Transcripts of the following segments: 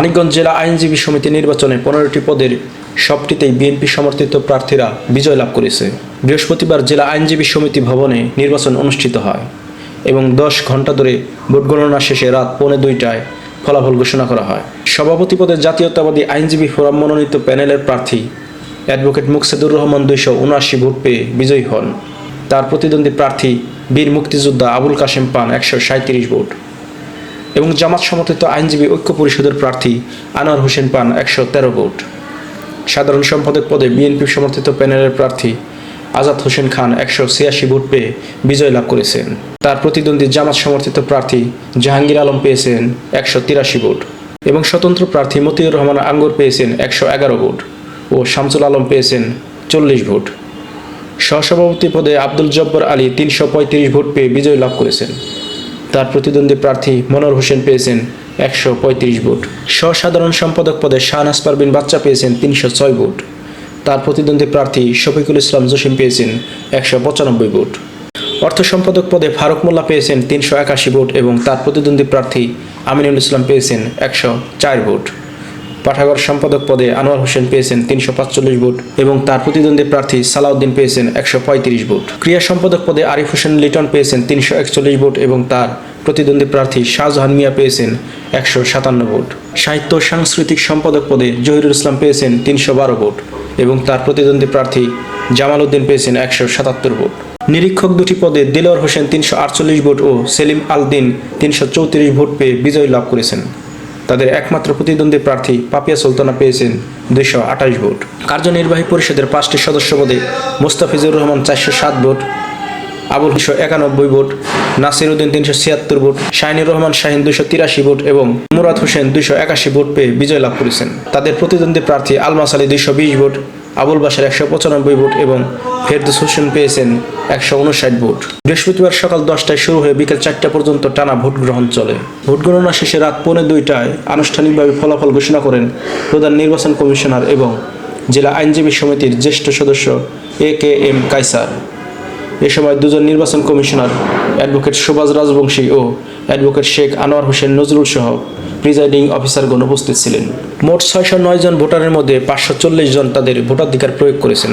মানিকগঞ্জ জেলা আইনজীবী সমিতি নির্বাচনে 15টি পদের সবটিতেই বিএনপি সমর্থিত প্রার্থীরা বিজয় লাভ করেছে। বৃহস্পতিবার জেলা আইনজীবী সমিতি ভবনে নির্বাচন অনুষ্ঠিত হয় এবং 10 ঘণ্টা ধরে ভোট গণনা শেষে রাত 1:30টায় ফলাফল ঘোষণা করা হয়। সভাপতি পদে জাতীয়তাবাদী আইনজীবী ফোরাম মনোনীত প্যানেলের প্রার্থী অ্যাডভোকেট মুকসেদুর রহমান 279 ভোট পেয়ে বিজয়ী হন। তার প্রতিদ্বন্দ্বী প্রার্থী বীর মুক্তিযোদ্ধা আবুল কাশেম পান 137 ভোট এবং জামাত সমর্থিত আইনজীবী ঐক্য পরিষদের প্রার্থী আনোয়ার হোসেন পান 113 ভোট। সাধারণ সম্পাদক পদে বিএনপি সমর্থিত প্যানেলের প্রার্থী আজাদ হোসেন খান 186 ভোট পেয়ে বিজয় লাভ করেছেন। তার প্রতিদ্বন্দ্বী জামাত সমর্থিত প্রার্থী জাহাঙ্গীর আলম পেয়েছেন 183 ভোট এবং স্বতন্ত্র প্রার্থী মতিউর রহমান আঙ্গুর পেয়েছেন 111 ভোট ও শামসুল আলম পেয়েছেন 40 ভোট। সহসভাপতি পদে আব্দুল জব্বার আলী 335 ভোট পেয়ে বিজয় লাভ করেছেন। তার প্রতিদ্বন্দ্বী প্রার্থী মনোয়ার হোসেন পেয়েছেন 135 ভোট। সহসাধারণ সম্পাদক পদে শাহনাজ পারভীন বাচ্চা পেয়েছেন 306 ভোট। তার প্রতিদ্বন্দ্বী প্রার্থী শফিকুল ইসলাম জসিম পেয়েছেন 195 ভোট। অর্থ সম্পাদক পদে ফারুক মোল্লা পেয়েছেন 381 ভোট এবং তার প্রতিদ্বন্দ্বী প্রার্থী আমিনুল ইসলাম পেয়েছেন 104 ভোট। পাঠাগার সম্পাদক পদে আনোয়ার হোসেন পেয়েছেন 345 ভোট এবং তার প্রতিদ্বন্দ্বী প্রার্থী সালাউদ্দিন পেয়েছেন 135 ভোট। ক্রীড়া সম্পাদক পদে আরিফ হোসেন লিটন পেয়েছেন 341 ভোট এবং তার প্রতিদ্বন্দ্বী প্রার্থী শাহজাহান মিয়া পেয়েছেন 157 ভোট। সাহিত্য ও সাংস্কৃতিক সম্পাদক পদে জহিরুল ইসলাম পেয়েছেন 312 ভোট এবং তার প্রতিদ্বন্দ্বী প্রার্থী জামাল উদ্দিন পেয়েছেন 177 ভোট। নিরীক্ষক দুটি পদে Dilwar Hossain 348 vote oh Selim Aldin 334 vote পেয়ে বিজয় লাভ করেছেন। তাদের একমাত্র প্রতিদ্বন্দ্বী প্রার্থী পাপিয়া সুলতানা পেয়েছেন 228 ভোট। কার্যনির্বাহী পরিষদের 5টি সদস্য পদে Mostafizur Rahman 407 vote, Abul 191 vote, Nasir Uddin 376 vote, Shahinur Rahman Shahin 283 vote এবং মুরাদ হোসেন 281 ভোট পেয়ে বিজয় লাভ করেছেন। তাদের প্রতিদ্বন্দ্বী প্রার্থী আলমাস আলী 220 ভোট, আবুল বাশার 195 ভোট এবং ফেরদৌস হোসেন পেয়েছেন 159 ভোট। বৃহস্পতিবার সকাল 10টায় শুরু হয়ে বিকেল 4টা পর্যন্ত টানা ভোট গ্রহণ চলে। ভোট গণনা শেষে রাত 1:30টায় আনুষ্ঠানিকভাবে ফলাফল ঘোষণা করেন প্রধান নির্বাচন কমিশনার এবং জেলা আইনজীবী সমিতির জ্যেষ্ঠ সদস্য AKM কায়সার। এ সময় দুজন নির্বাচন কমিশনার অ্যাডভোকেট সুভাষ রাজবংশী ও অ্যাডভোকেট শেখ আনোয়ার হোসেন নজরুল সহ প্রিজাইডিং অফিসারগণ উপস্থিত ছিলেন। মোট 609 জন ভোটারের মধ্যে 540 জন তাদের ভোটাধিকার প্রয়োগ করেছেন।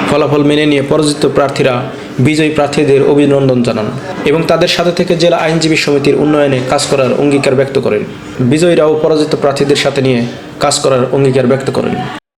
ফলাফল মেনে নিয়ে পরাজিত প্রার্থীরা বিজয়ী প্রার্থীদের অভিনন্দন জানান এবং তাদের সাথে থেকে জেলা আইনজীবী সমিতির উন্নয়নে কাজ করার অঙ্গীকার ব্যক্ত করেন। বিজয়ীরাও পরাজিত প্রার্থীদের সাথে নিয়ে কাজ করার অঙ্গীকার ব্যক্ত করেন।